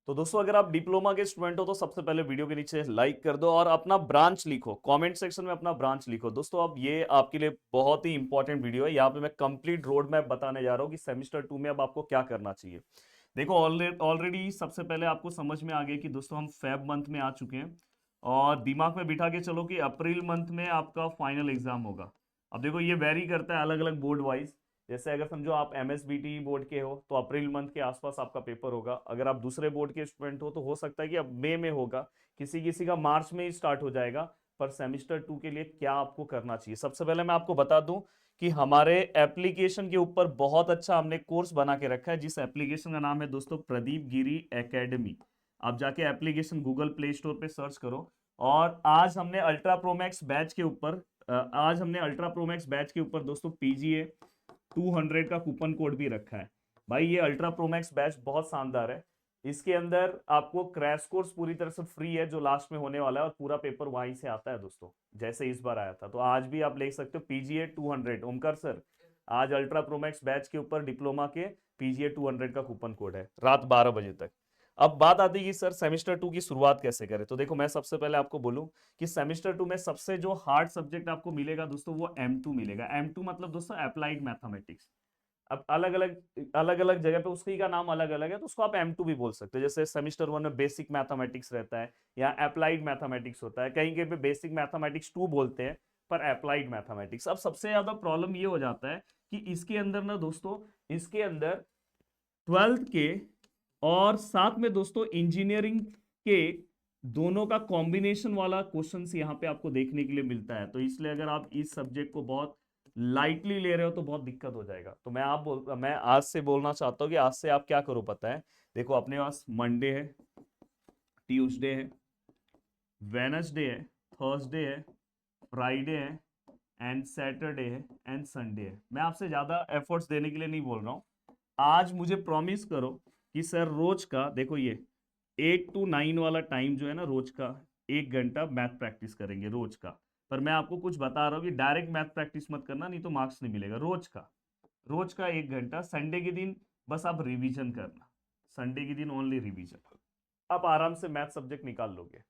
तो दोस्तों अगर आप डिप्लोमा के स्टूडेंट हो तो सबसे पहले वीडियो के नीचे लाइक कर दो और अपना ब्रांच लिखो, कमेंट सेक्शन में अपना ब्रांच लिखो। दोस्तों अब ये आपके लिए बहुत ही इंपॉर्टेंट वीडियो है। यहाँ पे मैं कंप्लीट रोड मैप बताने जा रहा हूँ कि सेमेस्टर 2 में अब आपको क्या करना चाहिए। देखो ऑलरेडी सबसे पहले आपको समझ में आ गया कि दोस्तों हम फेब मंथ में आ चुके हैं और दिमाग में बिठा के चलो कि अप्रैल मंथ में आपका फाइनल एग्जाम होगा। अब देखो ये वेरी करता है अलग अलग बोर्ड वाइज। जैसे अगर समझो आप एमएसबीटी बोर्ड के हो तो अप्रैल मंथ के आसपास आपका पेपर होगा। अगर आप दूसरे बोर्ड के स्टूडेंट हो सकता है कि अब मई में होगा, किसी किसी का मार्च में ही स्टार्ट हो जाएगा। पर सेमेस्टर 2 के लिए क्या आपको करना चाहिए, सबसे पहले मैं आपको बता दूं कि हमारे एप्लीकेशन के ऊपर बहुत अच्छा हमने कोर्स बना के रखा है, जिस एप्लीकेशन का नाम है दोस्तों प्रदीप गिरी एकेडमी। आप जाके एप्लीकेशन गूगल प्ले स्टोर पे सर्च करो। और आज हमने अल्ट्रा प्रोमैक्स बैच के ऊपर दोस्तों पीजीए 200 का कूपन कोड भी रखा है। भाई ये अल्ट्रा प्रोमैक्स बैच बहुत शानदार है। इसके अंदर आपको क्रैश कोर्स पूरी तरह से फ्री है जो लास्ट में होने वाला है, और पूरा पेपर वहीं से आता है दोस्तों, जैसे इस बार आया था। तो आज भी आप ले सकते हो पीजीए 200। ओमकार सर, आज अल्ट्रा प्रोमैक्स बैच के ऊपर डिप्लोमा के पीजीए 200 का कूपन कोड है रात 12 बजे तक। अब बात आती है कि सर सेमेस्टर 2 की शुरुआत कैसे करें। तो देखो मैं सबसे पहले आपको बोलूं कि सेमेस्टर 2 में सबसे जो हार्ड सब्जेक्ट आपको मिलेगा दोस्तों वो M2 मिलेगा। M2 मतलब दोस्तों अप्लाइड मैथमेटिक्स। अब अलग अलग जगह पे उसकी का नाम अलग अलग है, तो उसको आप M2 भी बोल सकते हैं। जैसे सेमेस्टर 1 में बेसिक मैथमेटिक्स रहता है या अप्लाइड मैथमेटिक्स होता है, कहीं कहीं पे बेसिक मैथमेटिक्स 2 बोलते हैं पर अप्लाइड मैथमेटिक्स। अब सबसे ज्यादा प्रॉब्लम ये हो जाता है कि इसके अंदर ना दोस्तों, इसके अंदर 12th के और साथ में दोस्तों इंजीनियरिंग के दोनों का कॉम्बिनेशन वाला क्वेश्चंस यहाँ पे आपको देखने के लिए मिलता है। तो इसलिए अगर आप इस सब्जेक्ट को बहुत लाइटली ले रहे हो तो बहुत दिक्कत हो जाएगा। तो मैं आज से बोलना चाहता हूँ कि आज से आप क्या करो पता है। देखो अपने पास मंडे है, ट्यूसडे है, वेनसडे है, थर्सडे है, फ्राइडे है एंड सैटरडे है एंड संडे है। मैं आपसे ज्यादा एफर्ट्स देने के लिए नहीं बोल रहा हूँ। आज मुझे प्रॉमिस करो कि सर रोज का देखो ये 8 to 9 वाला टाइम जो है ना, रोज का 1 घंटा मैथ प्रैक्टिस करेंगे रोज का। पर मैं आपको कुछ बता रहा हूँ कि डायरेक्ट मैथ प्रैक्टिस मत करना, नहीं तो मार्क्स नहीं मिलेगा। रोज का 1 घंटा, संडे के दिन बस आप रिवीजन करना, संडे के दिन ओनली रिवीजन। आप आराम से मैथ सब्जेक्ट निकाल लोगे।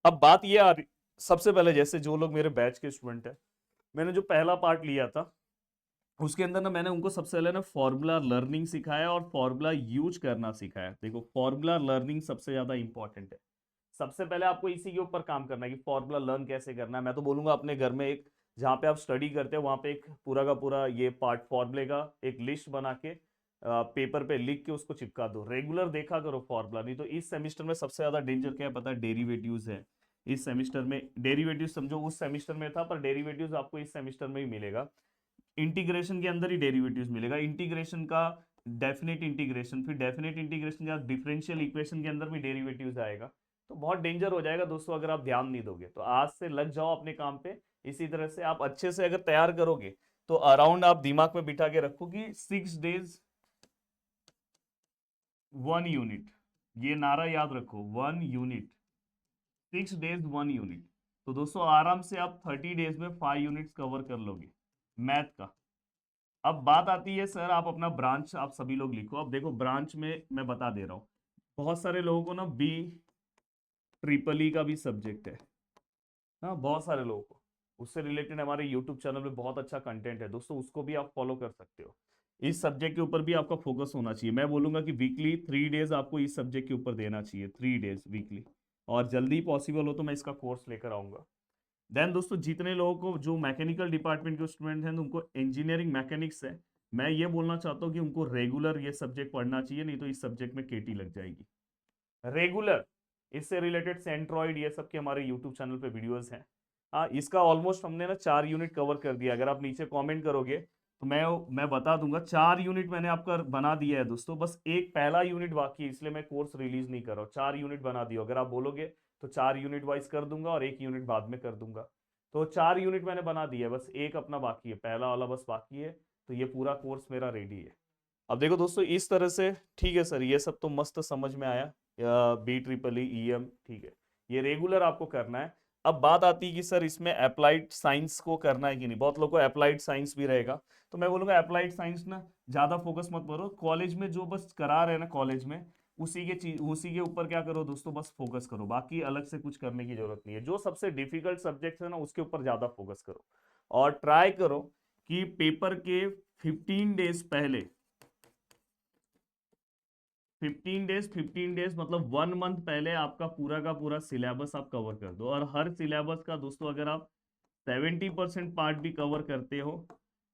अब बात ये आ रही, सबसे पहले जैसे जो लोग मेरे बैच के स्टूडेंट हैं, मैंने जो पहला पार्ट लिया था उसके अंदर ना मैंने उनको सबसे पहले ना फॉर्मूला लर्निंग सिखाया और फॉर्मूला यूज करना सिखाया। देखो फॉर्मूला लर्निंग सबसे ज्यादा इंपॉर्टेंट है। सबसे पहले आपको इसी के ऊपर काम करना है कि फॉर्मूला लर्न कैसे करना है। मैं तो बोलूंगा अपने घर में एक, जहाँ पे आप स्टडी करते हो वहां पे एक पूरा का पूरा ये पार्ट फॉर्मूले का एक लिस्ट बना के पेपर पे लिख के उसको चिपका दो। रेगुलर देखा करो फॉर्मूला। नहीं तो इस सेमिस्टर में सबसे ज्यादा डेंजर क्या है पता है? डेरिवेटिव्स है। इस सेमिस्टर में डेरिवेटिव समझो उस सेमिस्टर में था, पर डेरिवेटिव्स आपको इस सेमिस्टर में ही मिलेगा। इंटीग्रेशन के अंदर ही डेरिवेटिव्स मिलेगा। इंटीग्रेशन का डेफिनेट इंटीग्रेशन, फिर डेफिनेट इंटीग्रेशन का डिफरेंशियल इक्वेशन के अंदर भी डेरिवेटिव्स आएगा। तो बहुत डेंजर हो जाएगा दोस्तों अगर आप ध्यान नहीं दोगे। तो आज से लग जाओ अपने काम पे। इसी तरह से आप अच्छे से अगर तैयार करोगे तो अराउंड आप दिमाग में बिठा के रखो कि 6 days 1 यूनिट। ये नारा याद रखो, 1 यूनिट, 6 days 1 यूनिट। तो दोस्तों आराम से आप 30 days में 5 यूनिट्स कवर कर लोगे मैथ का। अब बात आती है सर आप अपना ब्रांच आप सभी लोग लिखो। अब देखो ब्रांच में मैं बता दे रहा हूँ, बहुत सारे लोगों को ना बी ट्रिपल ई का भी सब्जेक्ट है। हाँ बहुत सारे लोगों को उससे रिलेटेड हमारे यूट्यूब चैनल पे बहुत अच्छा कंटेंट है दोस्तों, उसको भी आप फॉलो कर सकते हो। इस सब्जेक्ट के ऊपर भी आपका फोकस होना चाहिए। मैं बोलूंगा कि वीकली 3 days आपको इस सब्जेक्ट के ऊपर देना चाहिए, 3 days वीकली। और जल्दी पॉसिबल हो तो मैं इसका कोर्स लेकर आऊंगा। देन दोस्तों जितने लोगों को जो मैकेनिकल डिपार्टमेंट के स्टूडेंट हैं उनको इंजीनियरिंग मैकेनिक्स है, मैं ये बोलना चाहता हूँ कि उनको रेगुलर ये सब्जेक्ट पढ़ना चाहिए, नहीं तो इस सब्जेक्ट में केटी लग जाएगी रेगुलर। इससे रिलेटेड सेंट्रॉइड ये सब के हमारे यूट्यूब चैनल पे वीडियोस हैं। हाँ इसका ऑलमोस्ट हमने ना 4 यूनिट कवर कर दिया। अगर आप नीचे कमेंट करोगे तो मैं बता दूंगा 4 यूनिट मैंने आपका बना दिया है दोस्तों। बस एक पहला यूनिट बाकी है, इसलिए मैं कोर्स रिलीज नहीं कर रहा हूँ। 4 यूनिट बना दियो, अगर आप बोलोगे तो 4 यूनिट वाइज कर दूंगा और 1 यूनिट बाद में कर दूंगा। तो 4 यूनिट मैंने बना दिया है, बस एक अपना बाकी है, पहला वाला बस बाकी है। तो ये पूरा कोर्स मेरा रेडी है। अब देखो दोस्तों इस तरह से, ठीक है सर ये सब तो मस्त समझ में आया, बी ट्रिपल ई एम, ठीक है, ये रेगुलर आपको करना है। अब बात आती है कि सर इसमें अप्लाइड साइंस को करना है कि नहीं। बहुत लोग को अप्लाइड साइंस भी रहेगा, तो मैं बोलूंगा अप्लाइड साइंस ना ज्यादा फोकस मत करो। कॉलेज में जो बस करा रहे हैं ना कॉलेज में, उसी के ऊपर क्या करो दोस्तों, बस फोकस करो, बाकी अलग से कुछ करने की जरूरत नहीं है। जो सबसे डिफिकल्ट सब्जेक्ट है ना उसके ऊपर ज्यादा फोकस करो, और ट्राई करो कि पेपर के 15 डेज मतलब 1 मंथ पहले आपका पूरा का पूरा सिलेबस आप कवर कर दो। और हर सिलेबस का दोस्तों अगर आप 70% पार्ट भी कवर करते हो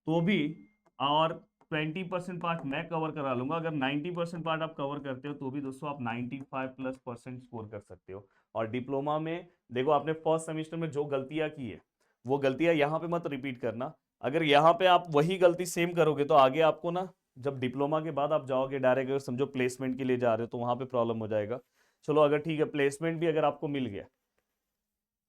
तो भी, और 20% पार्ट मैं कवर करा लूंगा, अगर 90% पार्ट आप कवर करते हो तो भी दोस्तों आप 95+% स्कोर कर सकते हो। और डिप्लोमा में देखो, आपने फर्स्ट सेमेस्टर में जो गलतियां की है वो गलतियां यहाँ पे मत रिपीट करना। अगर यहाँ पे आप वही गलती सेम करोगे तो आगे आपको ना, जब डिप्लोमा के बाद आप जाओगे डायरेक्ट, अगर समझो प्लेसमेंट के लिए जा रहे हो तो वहां पे प्रॉब्लम हो जाएगा। चलो अगर ठीक है, प्लेसमेंट भी अगर आपको मिल गया,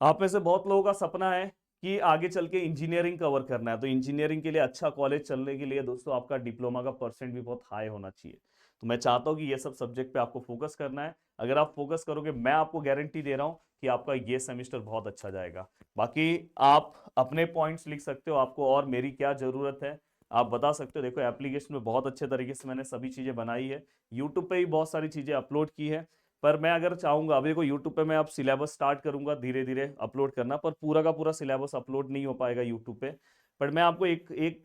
आप में से बहुत लोगों का सपना है कि आगे चल के इंजीनियरिंग कवर करना है, तो इंजीनियरिंग के लिए अच्छा कॉलेज चलने के लिए दोस्तों आपका डिप्लोमा का परसेंट भी बहुत हाई होना चाहिए। तो मैं चाहता हूं कि ये सब सब्जेक्ट पे आपको फोकस करना है। अगर आप फोकस करोगे, मैं आपको गारंटी दे रहा हूं कि आपका ये सेमेस्टर बहुत अच्छा जाएगा। बाकी आप अपने पॉइंट्स लिख सकते हो, आपको और मेरी क्या जरूरत है आप बता सकते हो। देखो एप्लीकेशन में बहुत अच्छे तरीके से मैंने सभी चीजें बनाई है, यूट्यूब पे भी बहुत सारी चीजें अपलोड की है। पर मैं अगर चाहूंगा, अभी देखो यूट्यूब पे मैं अब सिलेबस स्टार्ट करूंगा धीरे धीरे अपलोड करना, पर पूरा का पूरा सिलेबस अपलोड नहीं हो पाएगा यूट्यूब पे। पर मैं आपको एक एक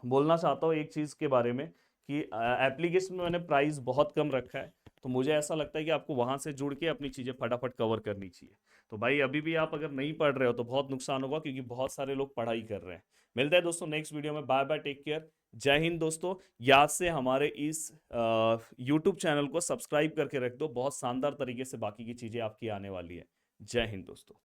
बोलना चाहता हूँ एक चीज के बारे में, कि एप्लीकेशन में मैंने प्राइस बहुत कम रखा है, तो मुझे ऐसा लगता है कि आपको वहां से जुड़ के अपनी चीजें फटाफट कवर करनी चाहिए। तो भाई अभी भी आप अगर नहीं पढ़ रहे हो तो बहुत नुकसान होगा, क्योंकि बहुत सारे लोग पढ़ाई कर रहे हैं। मिलते हैं दोस्तों नेक्स्ट वीडियो में, बाय बाय, टेक केयर, जय हिंद दोस्तों। याद से हमारे इस यूट्यूब चैनल को सब्सक्राइब करके रख दो, बहुत शानदार तरीके से बाकी की चीजें आपकी आने वाली है। जय हिंद दोस्तों।